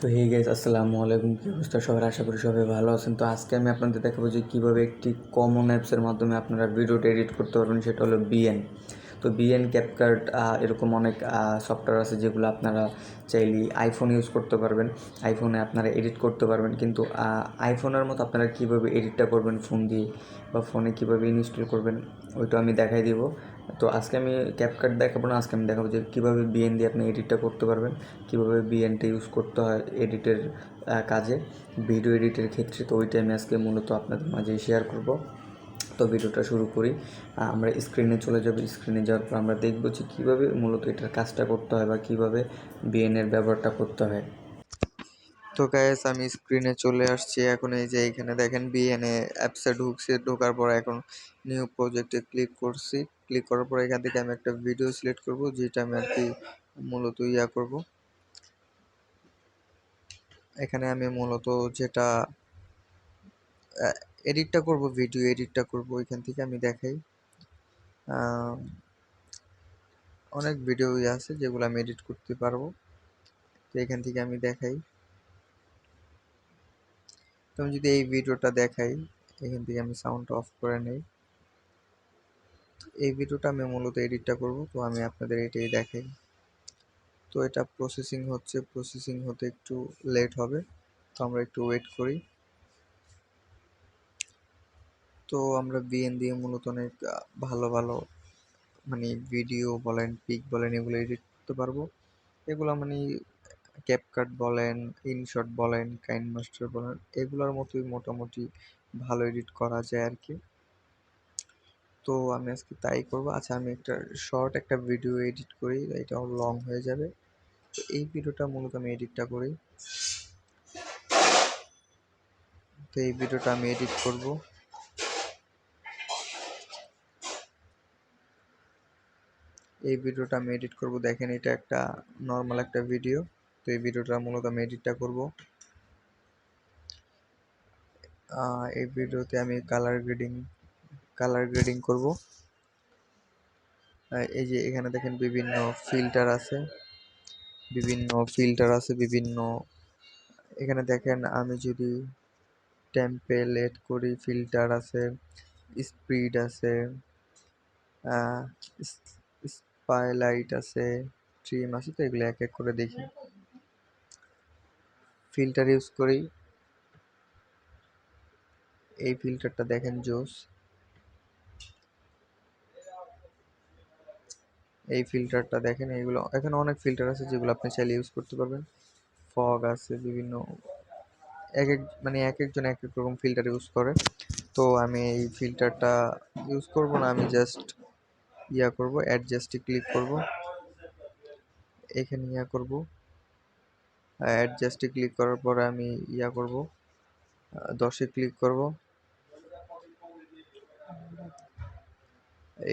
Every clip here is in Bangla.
তো হে গাইস, আসসালামু আলাইকুম। কী অবস্থা সবার? আশা করি সবাই ভালো আছেন। তো আজকে আমি আপনাদের দেখাবো যে কীভাবে একটি কমন অ্যাপসের মাধ্যমে আপনারা ভিডিওটা এডিট করতে পারবেন, সেটা হলো বিএন। তো বিএন, ক্যাপকাট, এরকম অনেক সফটওয়্যার আছে যেগুলো আপনারা চাইলে আইফোন ইউজ করতে পারবেন। আইফোনে আপনারা এডিট করতে পারবেন, কিন্তু আইফোনের মতো আপনারা কীভাবে এডিটটা করবেন ফোন দিয়ে বা ফোনে কীভাবে ইনস্টল করবেন ওইটা আমি দেখাই দিব। তো আজকে আমি ক্যাপকাট দেখাবো না, আজকে আমি দেখাবো যে কীভাবে বিএন দিয়ে আপনি এডিটটা করতে পারবেন, কীভাবে বিএনটা ইউজ করতে হয় এডিটের কাজে, ভিডিও এডিটের ক্ষেত্রে। তো ওইটা আমি আজকে মূলত আপনাদের মাঝে শেয়ার করব। তো ভিডিওটা শুরু করি। আমরা স্ক্রিনে চলে যাব। স্ক্রিনে যাওয়ার পর আমরা দেখব যে কীভাবে মূলত এটার কাজটা করতে হয় বা কীভাবে বিএনের ব্যবহারটা করতে হয়। তো গাইস, আমি স্ক্রিনে চলে আসছি। এখন এই যে এখানে দেখেন বিএনএ অ্যাপসে ঢুকছে। ঢোকার পর এখন নিউ প্রজেক্টে ক্লিক করছি। ক্লিক করার পর এখান থেকে আমি একটা ভিডিও সিলেক্ট করব, যেটা আমি আর কি মূলত করব। এখানে আমি মূলত যেটা এডিটটা করব, ভিডিও এডিটটা করব, এখান থেকে আমি দেখাই। অনেক ভিডিও আছে যেগুলো আমি এডিট করতে পারবো। তো এখান থেকে আমি দেখাই। তো আমি যদি এই ভিডিওটা দেখাই, এখান থেকে আমি সাউন্ড অফ করে নেই। এই ভিডিওটা আমি মূলত এডিটটা করব, তো আমি আপনাদের এটাই দেখাই। তো এটা প্রসেসিং হচ্ছে, প্রসেসিং হতে একটু লেট হবে, তো আমরা একটু ওয়েট করি। তো আমরা বিএন দিয়ে মূলত অনেক ভালো ভালো মানে ভিডিও বলেন, পিক বলেন, এগুলো এডিট করতে পারবো। এগুলো মানে ক্যাপকাট বলেন, ইনশট বলেন, কাইনমাস্টার বলেন, এগুলোর মতোই মোটামুটি ভালো এডিট করা যায় আর কি। তো আমি আজকে তাই করব। আচ্ছা, আমি একটা ভিডিও এডিট করি, এটা লং হয়ে যাবে। তো এই ভিডিওটা মূলত আমি এডিটটা করি। তো এই ভিডিওটা আমি এডিট করব। দেখেন, এটা একটা নর্মাল একটা ভিডিও। তো এই ভিডিওটা মূলত আমি এডিটটা করব। এই ভিডিওতে আমি কালার গ্রেডিং করব। এই যে এখানে দেখেন বিভিন্ন ফিল্টার আছে, বিভিন্ন এখানে দেখেন আমি যদি টেম্পলেট করি, ফিল্টার আছে, স্পিড আছে, স্পাইলাইট আছে, ট্রিম আছে। তো এগুলো এক এক করে দেখি। ফিল্টার ইউজ করি। এই ফিল্টারটা দেখেন জোস। এই ফিল্টারটা দেখেন। এগুলো এখানে অনেক ফিল্টার আছে যেগুলো আপনি চাইলে ইউজ করতে পারবেন। ফগ আছে, বিভিন্ন এক একজন এক এক রকম ফিল্টার ইউজ করে। তো আমি এই ফিল্টারটা ইউজ করব না, আমি জাস্ট করব, অ্যাডজাস্টে ক্লিক করব। এখানে করব, অ্যাডজাস্টে ক্লিক করার পরে আমি করব, 10-এ ক্লিক করব।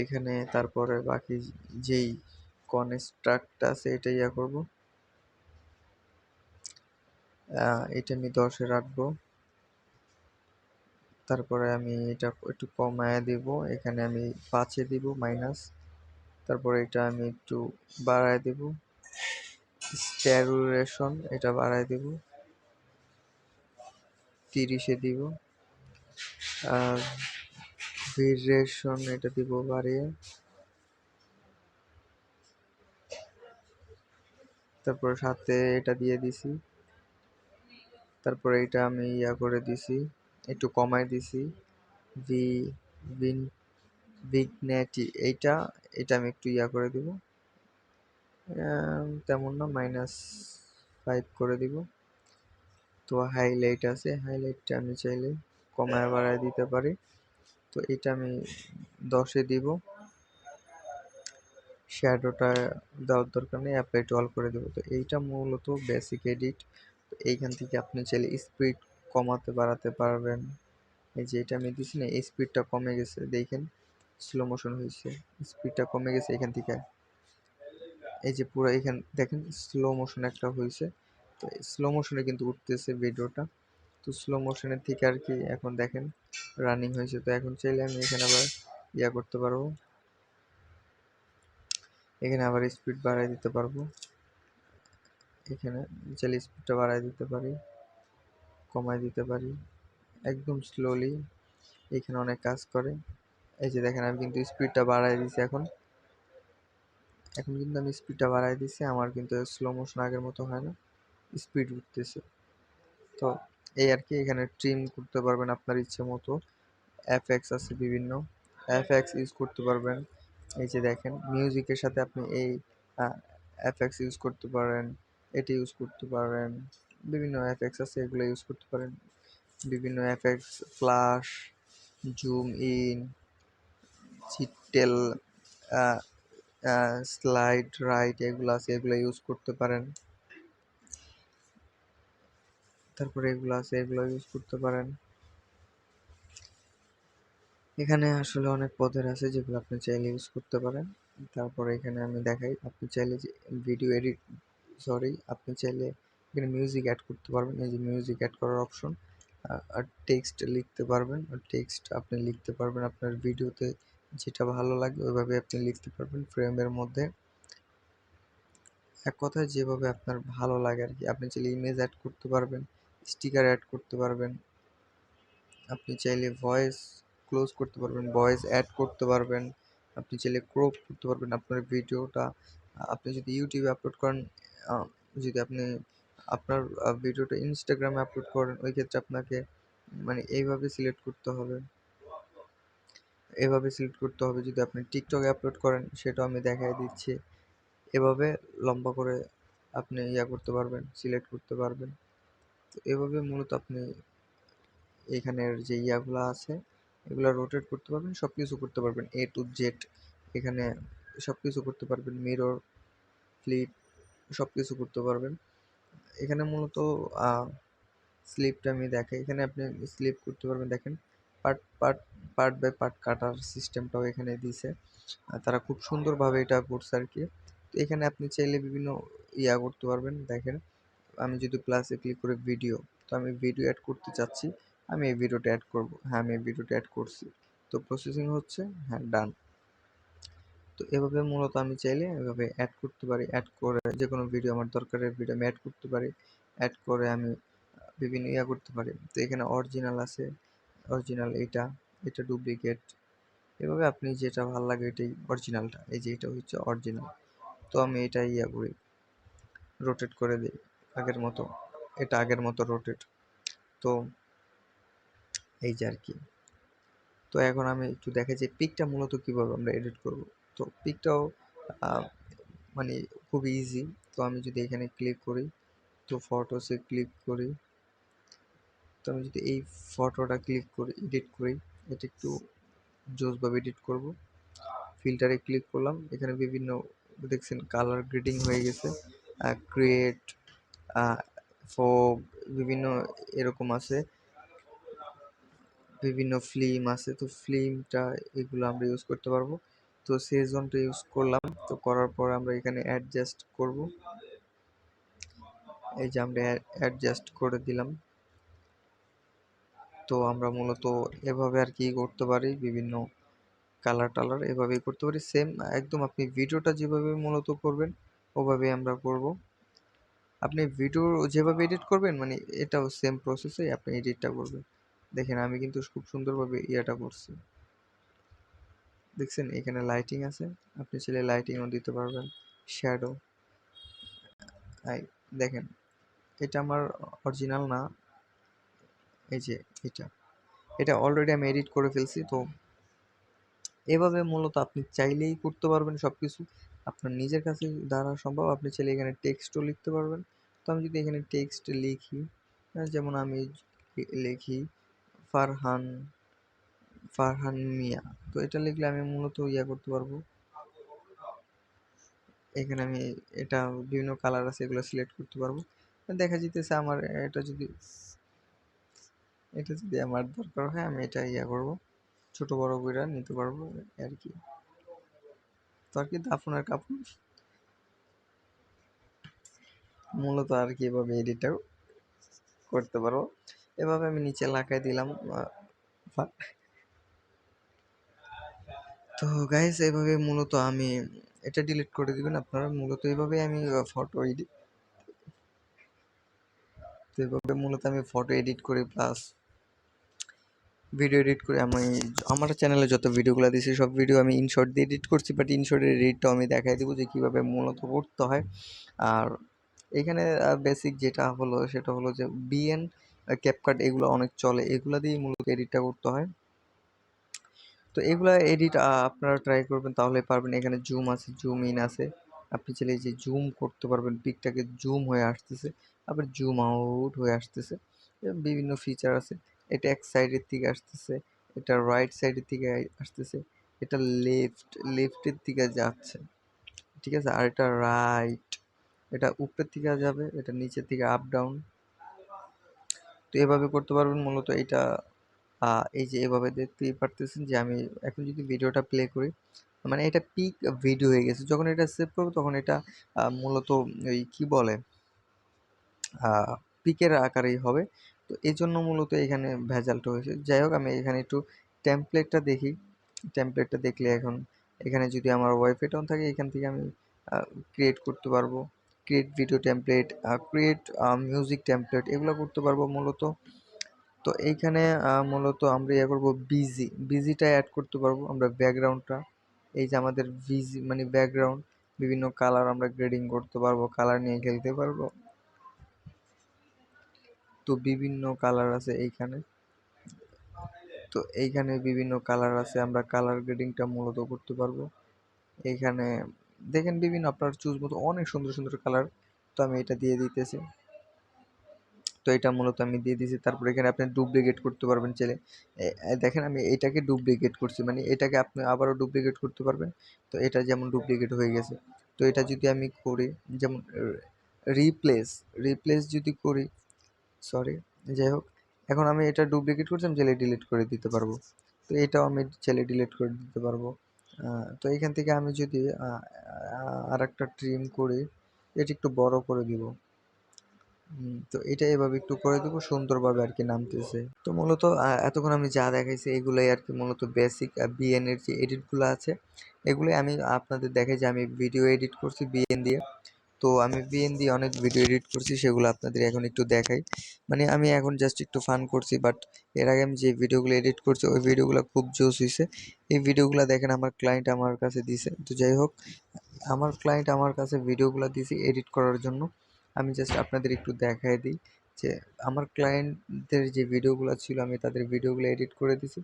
এখানে তারপরে বাকি যেই কনস্ট্রাক্ট আছে এটা করব। এটা আমি 10-এ রাখবো। তারপরে আমি এটা একটু কমায় দিব। এখানে আমি 5-এ দিব মাইনাস। তারপরে এটা আমি একটু বাড়ায় দেব। স্ট্যাচুরেশন এটা বাড়ায় দেব, 30-এ দিব। আর ভেরিয়েশন এটা দিব বাড়িয়ে। তারপরে সাথে এটা দিয়ে দিছি। তারপরে এটা আমি করে দিছি, একটু কমায় দিছি। ভি ভিন ভিগনেটি এটা আমি একটু করে দিব, তেমন না, -5 করে দিব। তো হাইলাইট আছে, হাইলাইটটা আমি চাইলে কমায় বাড়ায় দিতে পারি। তো এটা আমি 10-এ দিব। শ্যাডোটা দেওয়ার দরকার নেই, অ্যাপ্লাই টু অল করে দেবো। তো এইটা মূলত বেসিক এডিট। তো এইখান থেকে আপনি চাইলে স্পিড কমাতে বাড়াতে পারবেন। এই যে এটা আমি দিছি না, এই স্পিডটা কমে গেছে, দেখেন স্লো মোশন হয়েছে, স্পিডটা কমে গেছে এখান থেকে। এই যে পুরো এখান দেখেন স্লো মোশন একটা হয়েছে। তো স্লো মোশনে কিন্তু উঠতেছে ভিডিওটা। তো স্লো মোশনের থেকে আর কি এখন দেখেন রানিং হয়েছে। তো এখন চাইলে আমি এখানে আবার করতে পারবো, এখানে আবার স্পিড বাড়াই দিতে পারবো। এখানে চাইলে স্পিডটা বাড়ায় দিতে পারি, কমায় দিতে পারি একদম স্লোলি। এখানে অনেক কাজ করে। এই যে দেখেন আমি কিন্তু স্পিডটা বাড়ায় দিছি এখন। এখন কিন্তু আমি স্পিডটা বাড়ায় দিছি, আমার কিন্তু স্লো মোশন আগের মতো হয় না, স্পিড উঠতেছে। তো এই আর কি, এখানে ট্রিম করতে পারবেন আপনার ইচ্ছে মতো। এফএক্স আছে বিভিন্ন, এফএক্স ইউজ করতে পারবেন। এই যে দেখেন মিউজিকের সাথে আপনি এই এফএক্স ইউজ করতে পারেন, এটি ইউজ করতে পারেন। বিভিন্ন এফএক্স আছে, এগুলো ইউজ করতে পারেন। বিভিন্ন এফএক্স, ফ্লাশ, জুম ইন, চিটেল, স্লাইড রাইট, এগুলো আছে, এগুলো ইউজ করতে পারেন। তারপরে এগুলো আছে, এগুলো ইউজ করতে পারেন। এখানে আসলে অনেক পদের আছে যেগুলো আপনি চাইলে ইউজ করতে পারেন। তারপরে এখানে আমি দেখাই, আপনি চাইলে যে ভিডিও এডিট, আপনি চাইলে এখানে মিউজিক অ্যাড করতে পারবেন। এই যে মিউজিক অ্যাড করার অপশন। আর টেক্সট লিখতে পারবেন, আর টেক্সট আপনি লিখতে পারবেন আপনার ভিডিওতে যেটা ভালো লাগে ওইভাবে আপনি লিখতে পারবেন ফ্রেমের মধ্যে। এক কথায় যেভাবে আপনার ভালো লাগে আর কি। আপনি চাইলে ইমেজ অ্যাড করতে পারবেন, স্টিকার অ্যাড করতে পারবেন। আপনি চাইলে ভয়েস ক্লোজ করতে পারবেন, ভয়েস অ্যাড করতে পারবেন। আপনি চাইলে ক্রপ করতে পারবেন আপনার ভিডিওটা। আপনি যদি ইউটিউবে আপলোড করেন, আহ, যদি আপনি আপনার ভিডিওটা ইনস্টাগ্রামে আপলোড করেন, ওই ক্ষেত্রে আপনাকে মানে এইভাবে সিলেক্ট করতে হবে, এভাবে সিলেক্ট করতে হবে। যদি আপনি টিকটকে আপলোড করেন, সেটাও আমি দেখাই দিচ্ছি। এভাবে লম্বা করে আপনি ইয়া করতে পারবেন, সিলেক্ট করতে পারবেন। তো এভাবে মূলত আপনি এখানের যে ইয়াগুলো আছে এগুলো রোটেট করতে পারবেন, সব কিছু করতে পারবেন এ টু জেড। এখানে সব কিছু করতে পারবেন, মিরর, ফ্লিপ, সব কিছু করতে পারবেন। এখানে মূলত স্লিপটা আমি দেখাই, এখানে আপনি স্লিপ করতে পারবেন। দেখেন part part part by part কাটার সিস্টেমটাও এখানে দিছে। তারা খুব সুন্দরভাবে এটা করছে আর কি। তো এখানে আপনি চাইলে বিভিন্ন ইয়া করতে পারবেন। দেখেন আমি যদি প্লাসে ক্লিক করে ভিডিও, তো আমি ভিডিও অ্যাড করতে চাচ্ছি, আমি এই ভিডিওটা অ্যাড করব। হ্যাঁ, আমি এই ভিডিওটা অ্যাড করছি, তো প্রসেসিং হচ্ছে, হ্যাঁ ডান। তো এভাবে মূলত আমি চাইলে এভাবে অ্যাড করতে পারি, অ্যাড করে যে কোনো ভিডিও আমার দরকারের ভিডিও আমি অ্যাড করতে পারি। অ্যাড করে আমি বিভিন্ন ইয়া করতে পারি। তো এখানে অরিজিনাল আছে, অরিজিনাল এটা, এটা ডুপ্লিকেট। এভাবে আপনি যেটা ভালো লাগে এটাই অরিজিনালটা, এই যে এটা হচ্ছে অরিজিনাল। তো আমি এটা ইয়া করি, রোটেট করে দিই আগের মতো, এটা আগের মতো রোটেট। তো এই যে আর কি। তো এখন আমি একটু দেখাই যে পিকটা মূলত কিভাবে আমরা এডিট করব। তো পিকটাও মানে খুব ইজি। তো আমি যদি এখানে ক্লিক করি, তো ফটোসে ক্লিক করি, তো আমি যদি এই ফটোটা ক্লিক করি, এডিট করি, এটা একটু জোসভাবে এডিট করব। ফিল্টারে ক্লিক করলাম, এখানে বিভিন্ন দেখছেন কালার গ্রেডিং হয়ে গেছে, ক্রিয়েট, ফোক, বিভিন্ন এরকম আছে, বিভিন্ন ফিল্ম আছে। তো ফিল্মটা এগুলো আমরা ইউজ করতে পারবো। তো সেজনটা ইউজ করলাম, তো করার পর আমরা এখানে অ্যাডজাস্ট করব। এই যে আমরা অ্যাডজাস্ট করে দিলাম। তো আমরা মূলত এভাবে আর কি করতে পারি, বিভিন্ন কালার টালার এভাবেই করতে পারি সেম একদম। আপনি ভিডিওটা যেভাবে মূলত করবেন ওভাবেই আমরা করব। আপনি ভিডিও যেভাবে এডিট করবেন মানে এটাও সেম প্রসেসে আপনি এডিটটা করবেন। দেখেন আমি কিন্তু খুব সুন্দরভাবে ইয়াটা করছি, দেখছেন এখানে লাইটিং আছে, আপনি চাইলে লাইটিংও দিতে পারবেন, শ্যাডো। দেখেন এটা আমার অরিজিনাল না, এই যে এটা, এটা অলরেডি আমি এডিট করে ফেলছি। তো এভাবে মূলত আপনি চাইলেই করতে পারবেন সব কিছু, আপনার নিজের কাছে দ্বারা সম্ভব। আপনি চাইলে এখানে টেক্সটও লিখতে পারবেন। তো আমি যদি এখানে টেক্সট লিখি, যেমন আমি লিখি ফারহান, ফারহান মিয়া, তো এটা লিখলে আমি মূলত ইয়া করতে পারবো। এখানে আমি এটা বিভিন্ন কালার আছে, এগুলো সিলেক্ট করতে পারবো। দেখা যেতেছে আমার এটা যদি আমার দরকার হয় আমি এটা ইয়া করব, ছোট বড় করে নিতে পারবো আর কি। তো আর কি দাফন আর কাপড় মূলত আর কি এভাবে এডিটটা করতে পারবো। এভাবে আমি নিচে লাগাই দিলাম। তো গাইস এভাবে মূলত আমি এটা ডিলিট করে দিবেন আপনারা। মূলত এইভাবে আমি ফটো এডিট তো এভাবে মূলত আমি ফটো এডিট করি প্লাস ভিডিও এডিট করে আমি আমার চ্যানেলে যত ভিডিওগুলো দিয়েছি সব ভিডিও আমি ইনশর্ট দিয়ে এডিট করছি, বাট ইনশর্টের এডিটটাও আমি দেখাই দেবো যে কীভাবে মূলত করতে হয়। আর এখানে বেসিক যেটা হলো সেটা হলো যে বিএন ক্যাপকাট এগুলো অনেক চলে, এগুলো দিয়েই মূলত এডিটটা করতে হয়। তো এগুলা এডিট আপনারা ট্রাই করবেন তাহলে পারবেন। এখানে জুম আছে, জুম ইন আছে, আপনি চাইলে এই যে জুম করতে পারবেন, পিকটাকে জুম হয়ে আসতেছে, আবার জুম আউট হয়ে আসতেছে, বিভিন্ন ফিচার আছে। এটা এক সাইডের থেকে আসতেছে, এটা রাইট সাইডের থেকে আসতেছে, এটা লেফটের দিকে যাচ্ছে, ঠিক আছে, আর এটা রাইট, এটা উপরের দিকে যাবে, এটা নিচের দিকে আপ ডাউন। তো এভাবে করতে পারবেন মূলত এটা। এই যে এভাবে দেখতেই পারতেছেন যে আমি এখন যদি ভিডিওটা প্লে করি, মানে এটা পিক ভিডিও হয়ে গেছে। যখন এটা সেভ করব তখন এটা মূলত ওই কি বলে পিকের আকারেই হবে। তো এজন্য মূলত এখানে ভেজালটা হয়েছে। যাই হোক, আমি এখানে একটু টেমপ্লেটটা দেখি। টেমপ্লেটটা দেখলে এখন এখানে যদি আমার ওয়াইফাই অন থাকে এখান থেকে আমি ক্রিয়েট করতে পারবো। Create video template, create music template এগুলো করতে পারবো মূলত। তো এইখানে মূলত আমরা ইয়ে করবো বিজিটা অ্যাড করতে পারবো আমরা, ব্যাকগ্রাউন্ডটা। এই যে আমাদের ভিজি মানে ব্যাকগ্রাউন্ড, বিভিন্ন কালার আমরা গ্রেডিং করতে পারবো, কালার নিয়ে খেলতে পারবো। তো বিভিন্ন কালার আছে এইখানে, তো এইখানে বিভিন্ন কালার আছে, আমরা কালার গ্রেডিংটা মূলত করতে পারবো। এইখানে দেখেন বিভিন্ন আপনার চুজ মতো অনেক সুন্দর সুন্দর কালার। তো আমি এটা দিয়ে দিতেছি। তো এটা মূলত আমি দিয়ে দিয়েছি। তারপর এখানে আপনি ডুপ্লিকেট করতে পারবেন চাইলে। দেখেন আমি এটাকে ডুপ্লিকেট করছি, মানে এটাকে আপনি আবারও ডুপ্লিকেট করতে পারবেন। তো এটা যেমন ডুপ্লিকেট হয়ে গেছে। তো এটা যদি আমি করি যেমন রিপ্লেস রিপ্লেস যদি করি, সরি, যাই হোক, এখন আমি এটা ডুপ্লিকেট করছি, আমি চাইলে ডিলিট করে দিতে পারবো। তো এটাও আমি চাইলে ডিলিট করে দিতে পারবো। তো এখান থেকে আমি যদি আর একটা ট্রিম করি, এটা একটু বড় করে দিব। তো এটা এভাবে একটু করে দেবো সুন্দরভাবে আর কি নামতেছে। তো মূলত এতক্ষণ আমি যা দেখাইছি এগুলোই আর কি মূলত বেসিক বিএন এর যে এডিটগুলো আছে এগুলোই আমি আপনাদের দেখাই যে আমি ভিডিও এডিট করছি বিএন দিয়ে। তো আমি বিএন দিয়ে অনেক ভিডিও এডিট করছি, সেগুলো আপনাদের এখন একটু দেখাই। মানে আমি এখন জাস্ট একটু ফান করছি, বাট এর আগে আমি যে ভিডিওগুলো এডিট করছি ওই ভিডিওগুলো খুব জোস হয়েছে। এই ভিডিওগুলো দেখেন আমার ক্লায়েন্ট আমার কাছে দিছে। তো যাই হোক, আমার ক্লায়েন্ট আমার কাছে ভিডিওগুলো দিয়েছে এডিট করার জন্য। আমি জাস্ট আপনাদের একটু দেখায় দিই যে আমার ক্লায়েন্টদের যে ভিডিওগুলো ছিল আমি তাদের ভিডিওগুলো এডিট করে দিছি।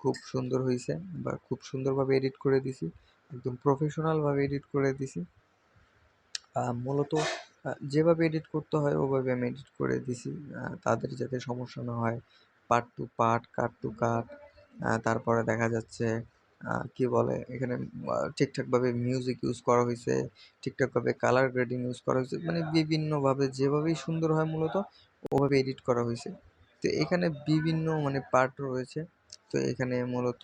খুব সুন্দর হয়েছে, বা খুব সুন্দরভাবে এডিট করে দিছি, একদম প্রফেশনালভাবে এডিট করে দিছি। মূলত যেভাবে এডিট করতে হয় ওভাবে আমি এডিট করে দিছি, তাদের যাতে সমস্যা না হয়। Part to part, cut to cut, তারপরে দেখা যাচ্ছে কি বলে এখানে ঠিকঠাকভাবে মিউজিক ইউজ করা হয়েছে, ঠিকঠাকভাবে কালার গ্রেডিং ইউজ করা হয়েছে, মানে বিভিন্নভাবে যেভাবেই সুন্দর হয় মূলত ওভাবে এডিট করা হয়েছে। তো এখানে বিভিন্ন মানে পার্ট রয়েছে। তো এখানে মূলত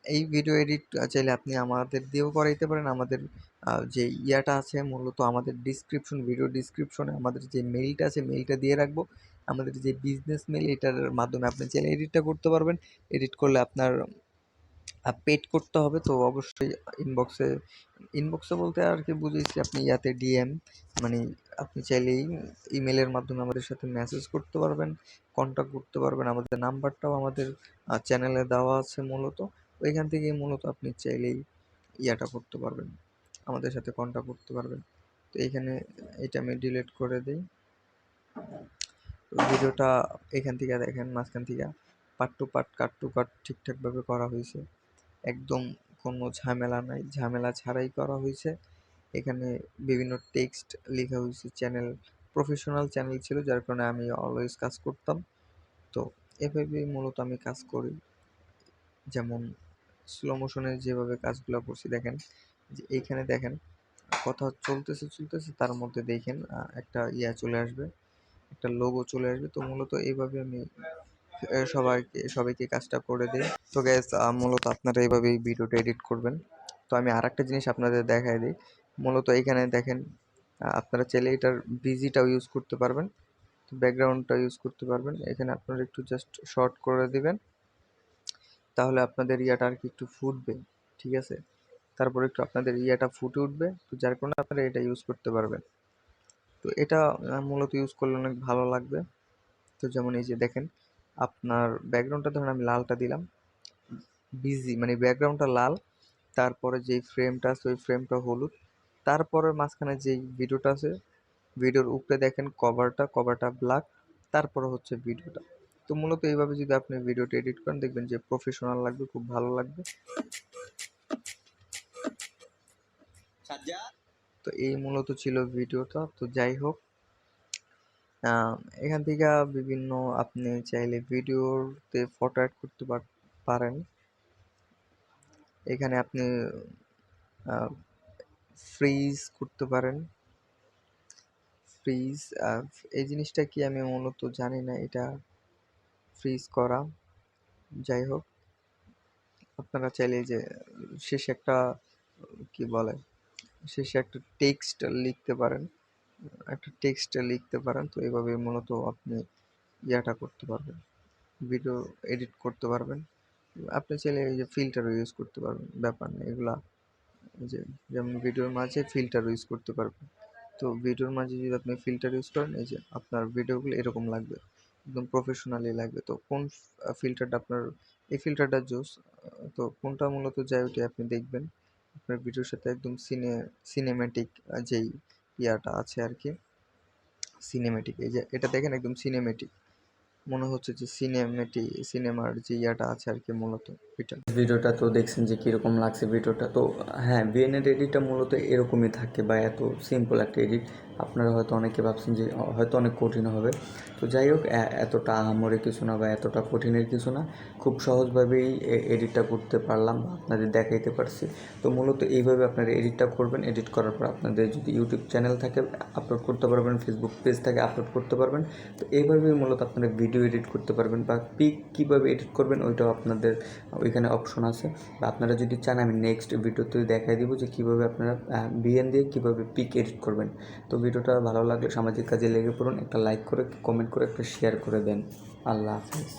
এই ভিডিও এডিট চাইলে আপনি আমাদের দিয়েও করাইতে পারেন। আমাদের যে ইয়াটা আছে মূলত আমাদের ডিসক্রিপশন, ভিডিও ডিসক্রিপশনে আমাদের যে মেইলটা আছে মেইলটা দিয়ে রাখবো। আমাদের যে বিজনেস মেইল এটার মাধ্যমে আপনি চাইলে এডিটটা করতে পারবেন। এডিট করলে আপনার পেড করতে হবে। তো অবশ্যই ইনবক্সে, ইনবক্সে বলতে আর কি বুঝেছি আপনি ইয়াতে ডিএম, মানে আপনি চাইলেই ইমেলের মাধ্যমে আমাদের সাথে মেসেজ করতে পারবেন, কন্ট্যাক্ট করতে পারবেন। আমাদের নাম্বারটাও আমাদের চ্যানেলে দেওয়া আছে মূলত। ওইখান থেকেই মূলত আপনি চাইলেই ইয়াটা করতে পারবেন, আমাদের সাথে কন্ট্যাক্ট করতে পারবেন। তো এইখানে এটা আমি ডিলিট করে দিই। ভিডিওটা এখান থেকে দেখেন মাঝখান থেকে part to part, cut to cut ঠিকঠাকভাবে করা হয়েছে। একদম কোনো ঝামেলা নাই, ঝামেলা ছাড়াই করা হয়েছে। এখানে বিভিন্ন টেক্সট লেখা হয়েছে। চ্যানেল প্রফেশনাল চ্যানেল ছিল যার কারণে আমি অলওয়েজ কাজ করতাম। তো এভাবেই মূলত আমি কাজ করি। যেমন স্লো মোশনে যেভাবে কাজগুলো করছি দেখেন, যে এইখানে দেখেন কথা চলতেছে চলতেছে তার মধ্যে দেখেন একটা ইয়া চলে আসবে, একটা লোগো চলে আসবে। তো মূলত এইভাবে আমি সবাইকে কাজটা করে দিই। তো গ্যাস মূলত আপনারা এইভাবেই ভিডিওটা এডিট করবেন। তো আমি আরেকটা জিনিস আপনাদের দেখায় দিই। মূলত এইখানে দেখেন আপনারা চাইলে এটার বিজিটাও ইউজ করতে পারবেন, ব্যাকগ্রাউন্ডটা ইউজ করতে পারবেন। এখানে আপনারা একটু জাস্ট শর্ট করে দিবেন, তাহলে আপনাদের ইয়াটা আর কি একটু ফুটবে, ঠিক আছে? তারপরে একটু আপনাদের ইয়াটা ফুটে উঠবে, তো যার কারণে আপনারা এটা ইউজ করতে পারবেন। তো এটা মূলত ইউজ করলে অনেক ভালো লাগবে। তো যেমন এই যে দেখেন, আপনার ব্যাকগ্রাউন্ডটা ধরেন আমি লালটা দিলাম, বিজি মানে ব্যাকগ্রাউন্ডটা লাল, তারপরে যেই ফ্রেমটা আছে ওই ফ্রেমটা হলুদ, তারপরে মাঝখানে যেই ভিডিওটা আছে ভিডিওর উপরে দেখেন কভারটা ব্ল্যাক, তারপরে হচ্ছে ভিডিওটা। তো মূলত এইভাবে যদি আপনি ভিডিওটা এডিট করেন দেখবেন যে প্রফেশনাল লাগবে, খুব ভালো লাগবে। তো এই মূলত ছিল ভিডিওটা। তো যাই হোক, আহ, এখান থেকে বিভিন্ন আপনি চাইলে ভিডিওতে ফটো অ্যাড করতে পারেন। এখানে আপনি ফ্রিজ করতে পারেন। ফ্রিজ, এই জিনিসটা কি আমি মূলত জানি না, এটা ফ্রিজ করা। যাই হোক, আপনারা চাইলে এই যে শেষে একটা কি বলে, শেষে একটা টেক্সট লিখতে পারেন, তো এইভাবে মূলত আপনি ইয়াটা করতে পারবেন, ভিডিও এডিট করতে পারবেন। আপনি চাইলে এই যে ফিল্টারও ইউজ করতে পারবেন, ব্যাপার নেই এগুলা। এই যে যেমন ভিডিওর মাঝে ফিল্টার ইউজ করতে পারবেন। তো ভিডিওর মাঝে যদি আপনি ফিল্টার ইউজ করেন, এই যে আপনার ভিডিওগুলো এরকম লাগবে, একদম প্রফেশনালি লাগবে। তো কোন ফিল্টারটা আপনার, এই ফিল্টারটা জোস, তো কোনটা মূলত যায় ওটি আপনি দেখবেন আপনার ভিডিওর সাথে একদম সিনেমেটিক যেই ইয়াটা আছে আর কি, সিনেমেটিক, এই যে এটা দেখেন একদম সিনেমেটিক, মনে হচ্ছে যে সিনেমার যে ইয়াটা আছে আর কি মূলত এটা। ভিডিওটা তো দেখছেন যে কীরকম লাগছে ভিডিওটা। তো হ্যাঁ, বিএনের এডিটটা মূলত এরকমই থাকে বা এত সিম্পল একটা এডিট। আপনারা হয়তো অনেকে ভাবছেন যে হয়তো অনেক কঠিন হবে। তো যাই হোক, এতটা আহামরি কিছু না বা এতটা কঠিনের কিছু না, খুব সহজভাবেই এডিটটা করতে পারলাম বা আপনাদের দেখাইতে পারছি। তো মূলত এইভাবে আপনারা এডিটটা করবেন। এডিট করার পর আপনাদের যদি ইউটিউব চ্যানেল থাকে আপলোড করতে পারবেন, ফেসবুক পেজ থাকে আপলোড করতে পারবেন। তো এইভাবেই মূলত আপনারা ভিডিও এডিট করতে পারবেন বা পিক কীভাবে এডিট করবেন ওইটাও আপনাদের ওইখানে অপশন আছে। বা আপনারা যদি চান আমি নেক্সট ভিডিওতে দেখাই দিব যে কীভাবে আপনারা বিএন দিয়ে কীভাবে পিক এডিট করবেন। তো ভিডিওটা ভালো লাগলে সামাজিক কাজে লেগে পড়ুন, একটা লাইক করে কমেন্ট করে একটা শেয়ার করে দেন। আল্লাহ হাফেজ।